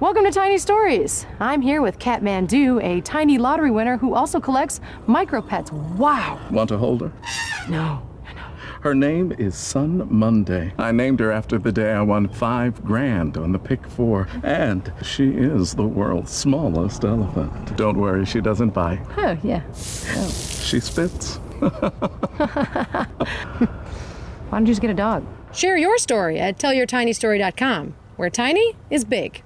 Welcome to Tiny Stories. I'm here with Cat Mandu, a tiny lottery winner who also collects micro pets. Wow. Want to hold her? No. Her name is Sun Monday. I named her after the day I won $5,000 on the Pick 4. And she is the world's smallest elephant. Don't worry, she doesn't bite. Oh, yeah. Oh. She spits. Why don't you just get a dog? Share your story at tellyourtinystory.com, where tiny is big.